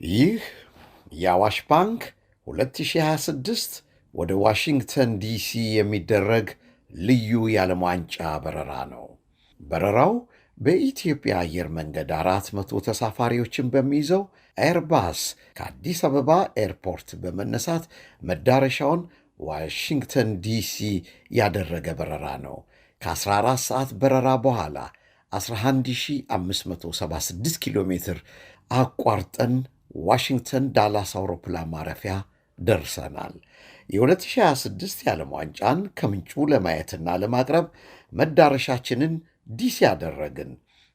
ይህ የአዋሽ ባንክ 2026 ወደ ዋሽንግተን ዲሲ የሚደረግ ልዩ የዓለም ዋንጫ በረራ ነው። በረራው በኢትዮጵያ አየር መንገድ 400 ተሳፋሪዎችን በሚይዘው ኤርባስ ከአዲስ አበባ ኤርፖርት በመነሳት መዳረሻውን ዋሽንግተን ዲሲ ያደረገ በረራ ነው። ከ14 ሰዓት በረራ በኋላ 11576 ኪሎ ሜትር አቋርጠን ዋሽንግተን ዳላስ አውሮፕላን ማረፊያ ደርሰናል። የ2026 የዓለም ዋንጫን ከምንጩ ለማየትና ለማቅረብ መዳረሻችንን ዲሲ ያደረግን።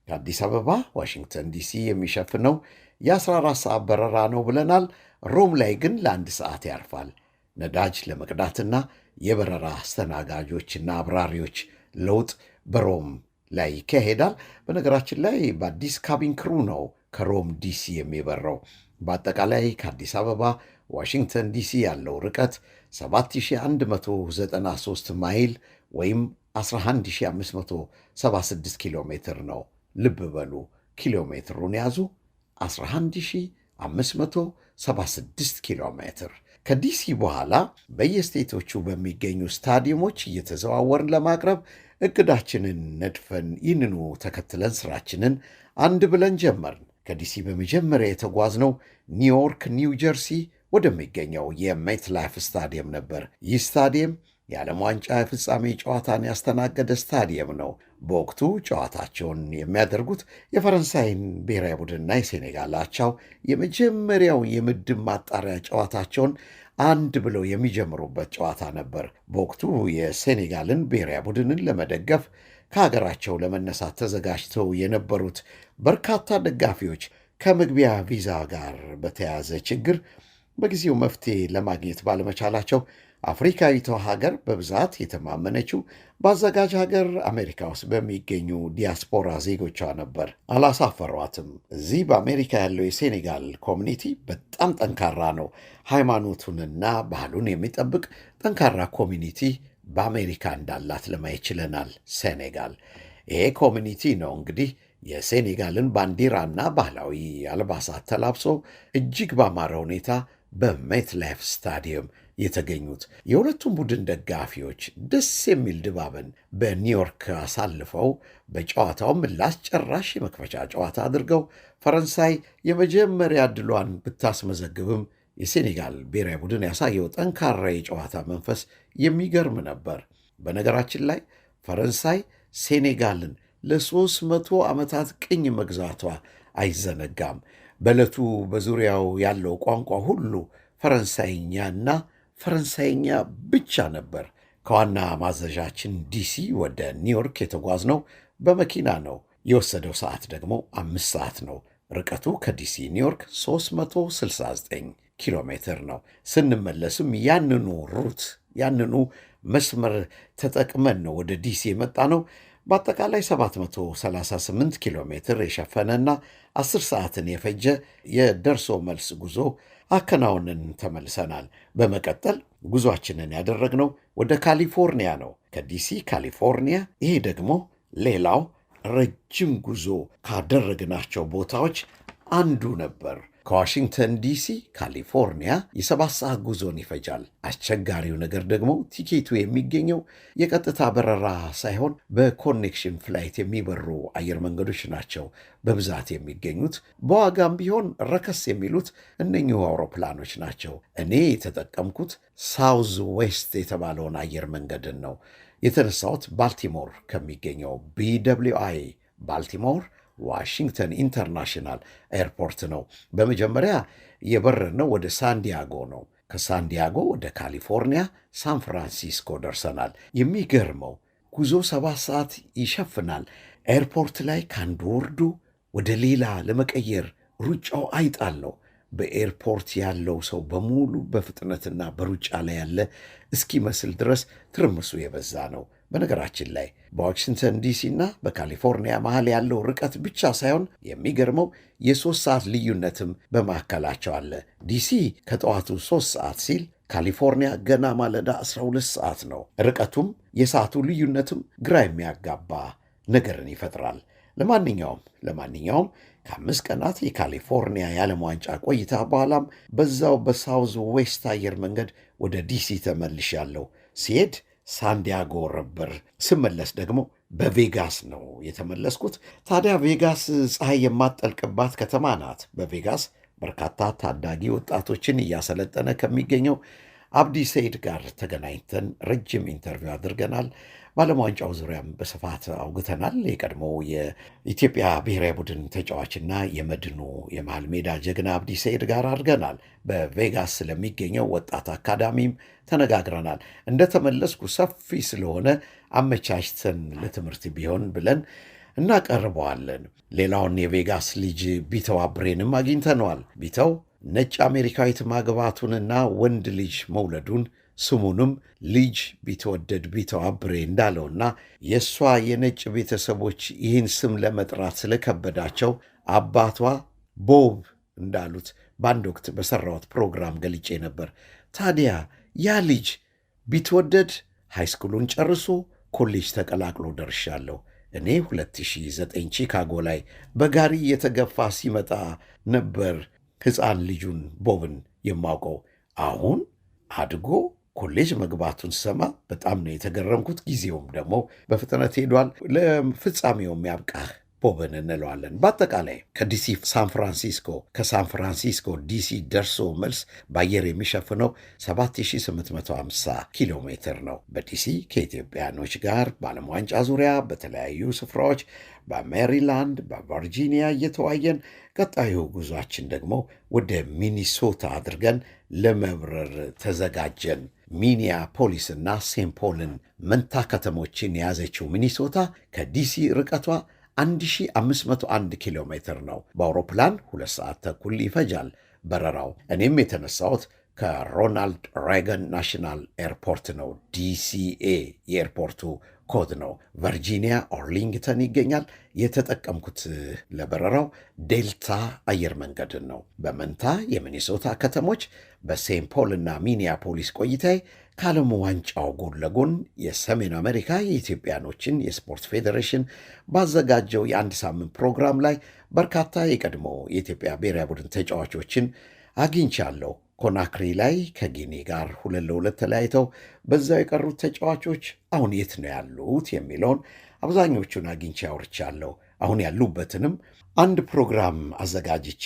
ከአዲስ አበባ ዋሽንግተን ዲሲ የሚሸፍነው የ14 ሰዓት በረራ ነው ብለናል። ሮም ላይ ግን ለ1 ሰዓት ያርፋል። ነዳጅ ለመቅዳትና የበረራ አስተናጋጆችና አብራሪዎች ለውጥ በሮም ላይ ይካሄዳል። በነገራችን ላይ በአዲስ ካቢን ክሩ ነው ከሮም ዲሲ የሚበረው። በአጠቃላይ ከአዲስ አበባ ዋሽንግተን ዲሲ ያለው ርቀት 7193 ማይል ወይም 11576 ኪሎ ሜትር ነው። ልብ በሉ፣ ኪሎ ሜትሩን ያዙ፣ 11576 ኪሎ ሜትር። ከዲሲ በኋላ በየስቴቶቹ በሚገኙ ስታዲየሞች እየተዘዋወርን ለማቅረብ እቅዳችንን ነድፈን ይህንኑ ተከትለን ስራችንን አንድ ብለን ጀመርን። ከዲሲ በመጀመሪያ የተጓዝነው ኒውዮርክ ኒው ጀርሲ ወደሚገኘው የሜት ላይፍ ስታዲየም ነበር። ይህ ስታዲየም የዓለም ዋንጫ የፍጻሜ ጨዋታን ያስተናገደ ስታዲየም ነው። በወቅቱ ጨዋታቸውን የሚያደርጉት የፈረንሳይን ብሔራዊ ቡድንና የሴኔጋል አቻው የመጀመሪያው የምድብ ማጣሪያ ጨዋታቸውን አንድ ብለው የሚጀምሩበት ጨዋታ ነበር። በወቅቱ የሴኔጋልን ብሔራዊ ቡድንን ለመደገፍ ከሀገራቸው ለመነሳት ተዘጋጅተው የነበሩት በርካታ ደጋፊዎች ከመግቢያ ቪዛ ጋር በተያያዘ ችግር በጊዜው መፍትሄ ለማግኘት ባለመቻላቸው አፍሪካዊቷ ሀገር በብዛት የተማመነችው በአዘጋጅ ሀገር አሜሪካ ውስጥ በሚገኙ ዲያስፖራ ዜጎቿ ነበር። አላሳፈሯትም። እዚህ በአሜሪካ ያለው የሴኔጋል ኮሚኒቲ በጣም ጠንካራ ነው። ሃይማኖቱንና ባህሉን የሚጠብቅ ጠንካራ ኮሚኒቲ በአሜሪካ እንዳላት ለማየት ችለናል። ሴኔጋል ይሄ ኮሚኒቲ ነው እንግዲህ የሴኔጋልን ባንዲራና ባህላዊ አልባሳት ተላብሶ እጅግ ባማረ ሁኔታ በሜት ላይፍ ስታዲየም የተገኙት። የሁለቱም ቡድን ደጋፊዎች ደስ የሚል ድባብን በኒውዮርክ አሳልፈው በጨዋታው ምላሽ ጨራሽ የመክፈቻ ጨዋታ አድርገው ፈረንሳይ የመጀመሪያ ዕድሏን ብታስመዘግብም የሴኔጋል ብሔራዊ ቡድን ያሳየው ጠንካራ የጨዋታ መንፈስ የሚገርም ነበር። በነገራችን ላይ ፈረንሳይ ሴኔጋልን ለ300 ዓመታት ቅኝ መግዛቷ አይዘነጋም። በዕለቱ በዙሪያው ያለው ቋንቋ ሁሉ ፈረንሳይኛና ፈረንሳይኛ ብቻ ነበር። ከዋና ማዘዣችን ዲሲ ወደ ኒውዮርክ የተጓዝነው በመኪና ነው። የወሰደው ሰዓት ደግሞ 5 ሰዓት ነው። ርቀቱ ከዲሲ ኒውዮርክ 369 ኪሎ ሜትር ነው። ስንመለስም ያንኑ ያንኑ መስመር ተጠቅመን ነው ወደ ዲሲ የመጣ ነው። በአጠቃላይ 738 ኪሎ ሜትር የሸፈነና 10 ሰዓትን የፈጀ የደርሶ መልስ ጉዞ አከናውንን ተመልሰናል። በመቀጠል ጉዞአችንን ያደረግነው ወደ ካሊፎርኒያ ነው። ከዲሲ ካሊፎርኒያ። ይሄ ደግሞ ሌላው ረጅም ጉዞ ካደረግናቸው ቦታዎች አንዱ ነበር። ከዋሽንግተን ዲሲ ካሊፎርኒያ የ7 ሰዓት ጉዞን ይፈጃል። አስቸጋሪው ነገር ደግሞ ቲኬቱ የሚገኘው የቀጥታ በረራ ሳይሆን በኮኔክሽን ፍላይት የሚበሩ አየር መንገዶች ናቸው በብዛት የሚገኙት። በዋጋም ቢሆን ረከስ የሚሉት እነኚሁ አውሮፕላኖች ናቸው። እኔ የተጠቀምኩት ሳውዝ ዌስት የተባለውን አየር መንገድን ነው። የተነሳሁት ባልቲሞር ከሚገኘው BWI ባልቲሞር ዋሽንግተን ኢንተርናሽናል ኤርፖርት ነው። በመጀመሪያ የበረርነው ወደ ሳንዲያጎ ነው። ከሳንዲያጎ ወደ ካሊፎርኒያ ሳን ፍራንሲስኮ ደርሰናል። የሚገርመው ጉዞ 7 ሰዓት ይሸፍናል። ኤርፖርት ላይ ከአንዱ ወርዶ ወደ ሌላ ለመቀየር ሩጫው አይጣል ነው። በኤርፖርት ያለው ሰው በሙሉ በፍጥነትና በሩጫ ላይ ያለ እስኪመስል ድረስ ትርምሱ የበዛ ነው። በነገራችን ላይ በዋሽንግተን ዲሲ እና በካሊፎርኒያ መሃል ያለው ርቀት ብቻ ሳይሆን የሚገርመው የ3 ሰዓት ልዩነትም በማዕከላቸው አለ። ዲሲ ከጠዋቱ 3 ሰዓት ሲል ካሊፎርኒያ ገና ማለዳ 12 ሰዓት ነው። ርቀቱም የሰዓቱ ልዩነትም ግራ የሚያጋባ ነገርን ይፈጥራል። ለማንኛውም ከ5 ቀናት የካሊፎርኒያ የዓለም ዋንጫ ቆይታ በኋላም በዛው በሳውዝ ዌስት አየር መንገድ ወደ ዲሲ ተመልሻለሁ። ሲሄድ ሳንዲያጎ ነበር፣ ስመለስ ደግሞ በቬጋስ ነው የተመለስኩት። ታዲያ ቬጋስ ፀሐይ የማትጠልቅባት ከተማ ናት። በቬጋስ በርካታ ታዳጊ ወጣቶችን እያሰለጠነ ከሚገኘው አብዲ ሰይድ ጋር ተገናኝተን ረጅም ኢንተርቪው አድርገናል። በዓለም ዋንጫው ዙሪያም በስፋት አውግተናል። የቀድሞው የኢትዮጵያ ብሔራዊ ቡድን ተጫዋችና የመድኑ የመሃል ሜዳ ጀግና አብዲ ሰይድ ጋር አድርገናል። በቬጋስ ስለሚገኘው ወጣት አካዳሚም ተነጋግረናል። እንደተመለስኩ ሰፊ ስለሆነ አመቻችተን ለትምህርት ቢሆን ብለን እናቀርበዋለን። ሌላውን የቬጋስ ልጅ ቢተው አብሬንም አግኝተነዋል። ቢተው ነጭ አሜሪካዊት ማግባቱንና ወንድ ልጅ መውለዱን ስሙንም ልጅ ቢተወደድ ቢተው አብሬ እንዳለውና የእሷ የነጭ ቤተሰቦች ይህን ስም ለመጥራት ስለከበዳቸው አባቷ ቦብ እንዳሉት በአንድ ወቅት በሠራሁት ፕሮግራም ገልጬ ነበር። ታዲያ ያ ልጅ ቢትወደድ ሃይስኩሉን ጨርሶ ኮሌጅ ተቀላቅሎ ደርሻለሁ። እኔ 2009 ቺካጎ ላይ በጋሪ የተገፋ ሲመጣ ነበር ሕፃን ልጁን ቦብን የማውቀው። አሁን አድጎ ኮሌጅ መግባቱን ሰማ በጣም ነው የተገረምኩት። ጊዜውም ደግሞ በፍጥነት ሄዷል። ለፍጻሜውም ያብቃህ ቦብን እንለዋለን። በአጠቃላይ ከዲሲ ሳን ፍራንሲስኮ፣ ከሳን ፍራንሲስኮ ዲሲ ደርሶ መልስ በአየር የሚሸፍነው 7850 ኪሎ ሜትር ነው። በዲሲ ከኢትዮጵያኖች ጋር በዓለም ዋንጫ ዙሪያ በተለያዩ ስፍራዎች በሜሪላንድ፣ በቨርጂኒያ እየተዋየን ቀጣዩ ጉዟችን ደግሞ ወደ ሚኒሶታ አድርገን ለመብረር ተዘጋጀን። ሚኒያፖሊስና ሴንት ፖልን መንታ ከተሞችን የያዘችው ሚኒሶታ ከዲሲ ርቀቷ 1501 ኪሎ ሜትር ነው። በአውሮፕላን 2 ሰዓት ተኩል ይፈጃል በረራው። እኔም የተነሳሁት ከሮናልድ ሬገን ናሽናል ኤርፖርት ነው። ዲሲኤ የኤርፖርቱ ኮድ ነው። ቨርጂኒያ ኦርሊንግተን ይገኛል። የተጠቀምኩት ለበረራው ዴልታ አየር መንገድን ነው። በመንታ የሚኒሶታ ከተሞች በሴንት ፖል እና ሚኒያፖሊስ ቆይታዬ ከዓለም ዋንጫው ጎን ለጎን የሰሜን አሜሪካ የኢትዮጵያኖችን የስፖርት ፌዴሬሽን ባዘጋጀው የአንድ ሳምንት ፕሮግራም ላይ በርካታ የቀድሞ የኢትዮጵያ ብሔራዊ ቡድን ተጫዋቾችን አግኝቻለሁ። ኮናክሪ ላይ ከጊኒ ጋር 2-2 ተለያይተው በዛው የቀሩት ተጫዋቾች አሁን የት ነው ያሉት የሚለውን አብዛኞቹን አግኝቼ አውርቻለሁ። አሁን ያሉበትንም አንድ ፕሮግራም አዘጋጅቼ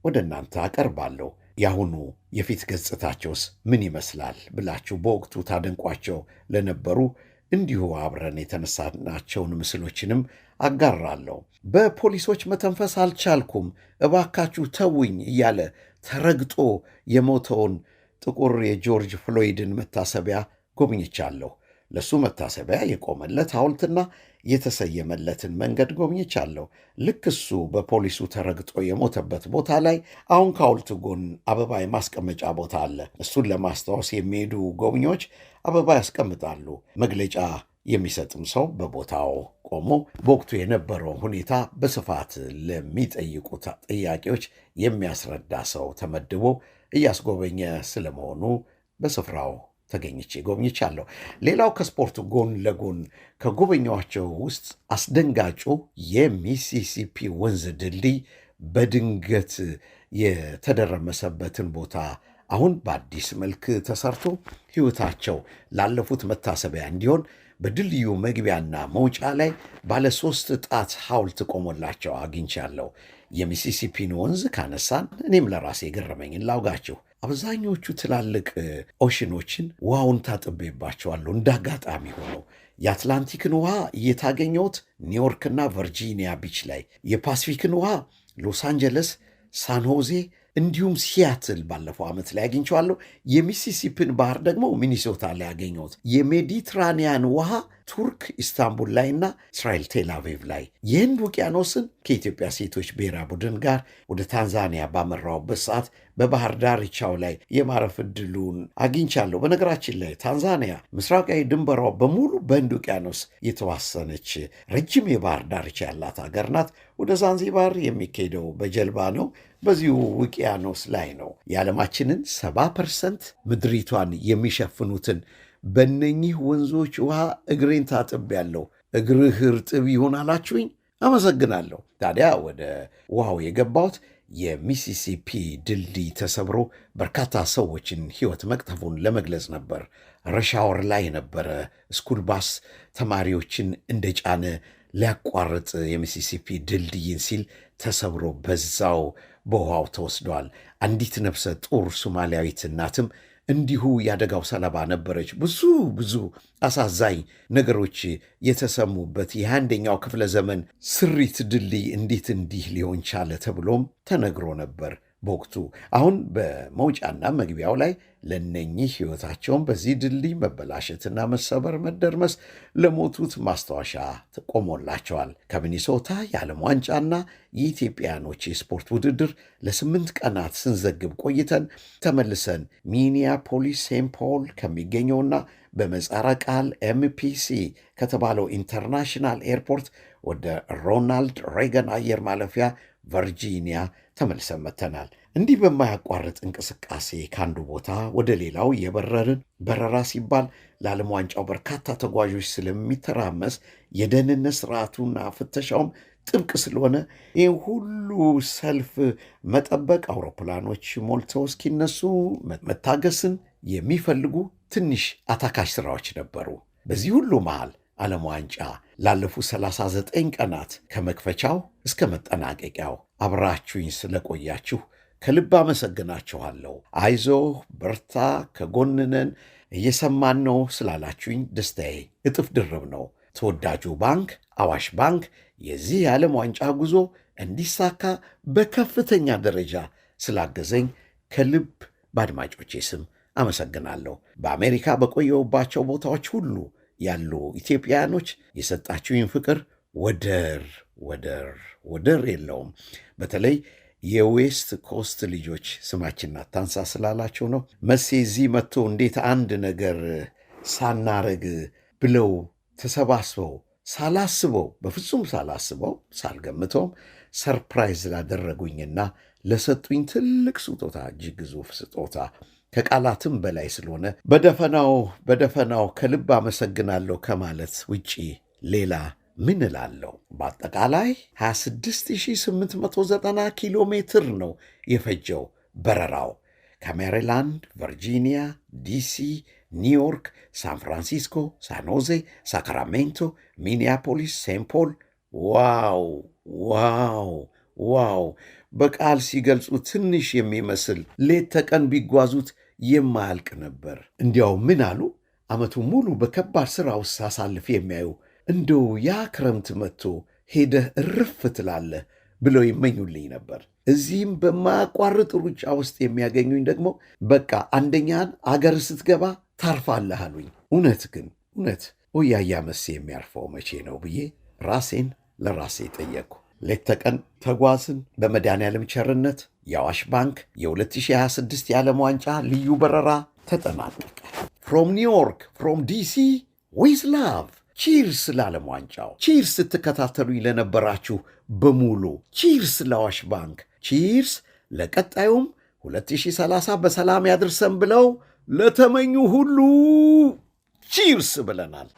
ወደ እናንተ አቀርባለሁ። የአሁኑ የፊት ገጽታቸውስ ምን ይመስላል ብላችሁ በወቅቱ ታደንቋቸው ለነበሩ እንዲሁ አብረን የተነሳናቸውን ምስሎችንም አጋራለሁ። በፖሊሶች መተንፈስ አልቻልኩም እባካችሁ ተውኝ እያለ ተረግጦ የሞተውን ጥቁር የጆርጅ ፍሎይድን መታሰቢያ ጎብኝቻለሁ። ለሱ መታሰቢያ የቆመለት ሐውልትና የተሰየመለትን መንገድ ጎብኝቻለሁ። ልክ እሱ በፖሊሱ ተረግጦ የሞተበት ቦታ ላይ አሁን ከሐውልቱ ጎን አበባ የማስቀመጫ ቦታ አለ። እሱን ለማስታወስ የሚሄዱ ጎብኚዎች አበባ ያስቀምጣሉ። መግለጫ የሚሰጥም ሰው በቦታው ቆሞ በወቅቱ የነበረው ሁኔታ በስፋት ለሚጠይቁት ጥያቄዎች የሚያስረዳ ሰው ተመድቦ እያስጎበኘ ስለመሆኑ በስፍራው ተገኝቼ ጎብኝቻለሁ። ሌላው ከስፖርቱ ጎን ለጎን ከጎበኛቸው ውስጥ አስደንጋጩ የሚሲሲፒ ወንዝ ድልድይ በድንገት የተደረመሰበትን ቦታ አሁን በአዲስ መልክ ተሰርቶ ሕይወታቸው ላለፉት መታሰቢያ እንዲሆን በድልድዩ መግቢያና መውጫ ላይ ባለ 3 ጣት ሐውልት ቆሞላቸው አግኝቻለሁ። የሚሲሲፒን ወንዝ ካነሳን እኔም ለራሴ የገረመኝን ላውጋችሁ። አብዛኞቹ ትላልቅ ኦሽኖችን ውሃውን ታጥቤባቸዋለሁ። እንዳጋጣሚ ሆነው የአትላንቲክን ውሃ እየታገኘሁት ኒውዮርክና ቨርጂኒያ ቢች ላይ፣ የፓሲፊክን ውሃ ሎስ አንጀለስ፣ ሳንሆዜ እንዲሁም ሲያትል ባለፈው ዓመት ላይ አግኝቸዋለሁ። የሚሲሲፒን ባህር ደግሞ ሚኒሶታ ላይ ያገኘሁት። የሜዲትራኒያን ውሃ ቱርክ ኢስታንቡል ላይና እስራኤል ቴልአቪቭ ላይ፣ የህንድ ውቅያኖስን ከኢትዮጵያ ሴቶች ብሔራዊ ቡድን ጋር ወደ ታንዛኒያ ባመራውበት ሰዓት በባህር ዳርቻው ላይ የማረፍ ዕድሉን አግኝቻለሁ። በነገራችን ላይ ታንዛኒያ ምስራቃዊ ድንበሯ በሙሉ በህንድ ውቅያኖስ የተዋሰነች ረጅም የባህር ዳርቻ ያላት ሀገር ናት። ወደ ዛንዚባር የሚካሄደው በጀልባ ነው። በዚሁ ውቅያኖስ ላይ ነው። የዓለማችንን 70% ምድሪቷን የሚሸፍኑትን በእነኚህ ወንዞች ውሃ እግሬን ታጥቤያለሁ። እግርህ እርጥብ ይሆን አላችሁኝ? አመሰግናለሁ። ታዲያ ወደ ውሃው የገባሁት የሚሲሲፒ ድልድይ ተሰብሮ በርካታ ሰዎችን ሕይወት መቅጠፉን ለመግለጽ ነበር። ረሻወር ላይ የነበረ ስኩል ባስ ተማሪዎችን እንደጫነ ሊያቋርጥ የሚሲሲፒ ድልድይን ሲል ተሰብሮ በዛው በውሃው ተወስዷል። አንዲት ነፍሰ ጡር ሶማሊያዊት እናትም እንዲሁ ያደጋው ሰለባ ነበረች። ብዙ አሳዛኝ ነገሮች የተሰሙበት የ21ኛው ክፍለ ዘመን ስሪት ድልድይ እንዴት እንዲህ ሊሆን ቻለ ተብሎም ተነግሮ ነበር በወቅቱ። አሁን በመውጫና መግቢያው ላይ ለነኚህ ሕይወታቸውን በዚህ ድልድይ መበላሸትና መሰበር መደርመስ ለሞቱት ማስታወሻ ቆሞላቸዋል። ከሚኒሶታ የዓለም ዋንጫና የኢትዮጵያኖች የስፖርት ውድድር ለ8 ቀናት ስንዘግብ ቆይተን ተመልሰን ሚኒያፖሊስ ሴንት ፖል ከሚገኘውና በምህጻረ ቃል ኤምፒሲ ከተባለው ኢንተርናሽናል ኤርፖርት ወደ ሮናልድ ሬገን አየር ማለፊያ ቨርጂኒያ ተመልሰን መጥተናል። እንዲህ በማያቋርጥ እንቅስቃሴ ከአንዱ ቦታ ወደ ሌላው የበረርን በረራ ሲባል ለዓለም ዋንጫው በርካታ ተጓዦች ስለሚተራመስ የደህንነት ስርዓቱና ፍተሻውም ጥብቅ ስለሆነ ይህ ሁሉ ሰልፍ መጠበቅ፣ አውሮፕላኖች ሞልተው እስኪነሱ መታገስን የሚፈልጉ ትንሽ አታካሽ ሥራዎች ነበሩ። በዚህ ሁሉ መሃል ዓለም ዋንጫ ላለፉት 39 ቀናት ከመክፈቻው እስከ መጠናቀቂያው አብራችሁኝ ስለቆያችሁ ከልብ አመሰግናችኋለሁ። አይዞህ በርታ፣ ከጎንነን እየሰማን ነው ስላላችሁኝ ደስታዬ እጥፍ ድርብ ነው። ተወዳጁ ባንክ አዋሽ ባንክ የዚህ የዓለም ዋንጫ ጉዞ እንዲሳካ በከፍተኛ ደረጃ ስላገዘኝ ከልብ በአድማጮቼ ስም አመሰግናለሁ። በአሜሪካ በቆየሁባቸው ቦታዎች ሁሉ ያሉ ኢትዮጵያውያኖች የሰጣችሁኝ ፍቅር ወደር የለውም። በተለይ የዌስት ኮስት ልጆች ስማችን አታንሳ ስላላቸው ነው። መሴ እዚህ መጥቶ እንዴት አንድ ነገር ሳናረግ ብለው ተሰባስበው በፍጹም ሳላስበው ሳልገምተውም ሰርፕራይዝ ላደረጉኝና ለሰጡኝ ትልቅ ስጦታ፣ እጅግ ግዙፍ ስጦታ ከቃላትም በላይ ስለሆነ በደፈናው ከልብ አመሰግናለሁ ከማለት ውጪ ሌላ ምን እላለሁ? በአጠቃላይ 26890 ኪሎ ሜትር ነው የፈጀው በረራው ከሜሪላንድ፣ ቨርጂኒያ፣ ዲሲ፣ ኒውዮርክ፣ ሳን ፍራንሲስኮ፣ ሳን ሆዜ፣ ሳክራሜንቶ፣ ሚኒያፖሊስ፣ ሴንት ፖል። ዋው! በቃል ሲገልጹ ትንሽ የሚመስል ሌት ተቀን ቢጓዙት የማያልቅ ነበር። እንዲያው ምን አሉ ዓመቱ ሙሉ በከባድ ሥራ ውስጥ ሳሳልፍ የሚያዩ እንደው ያ ክረምት መጥቶ ሄደህ እርፍ ትላለህ ብለው ይመኙልኝ ነበር። እዚህም በማያቋርጥ ሩጫ ውስጥ የሚያገኙኝ ደግሞ በቃ አንደኛን አገር ስትገባ ታርፋለህ አሉኝ። እውነት ወያያ መሴ የሚያርፈው መቼ ነው ብዬ ራሴን ለራሴ ጠየቅኩ። ሌት ተቀን ተጓዝን። በመድኃኔዓለም ቸርነት የአዋሽ ባንክ የ2026 የዓለም ዋንጫ ልዩ በረራ ተጠናቀቀ። ፍሮም ኒውዮርክ፣ ፍሮም ዲሲ ዊዝ ላቭ። ቺርስ ለዓለም ዋንጫው፣ ቺርስ ስትከታተሉኝ ለነበራችሁ በሙሉ ቺርስ ለአዋሽ ባንክ፣ ቺርስ ለቀጣዩም 2030 በሰላም ያድርሰን ብለው ለተመኙ ሁሉ ቺርስ ብለናል።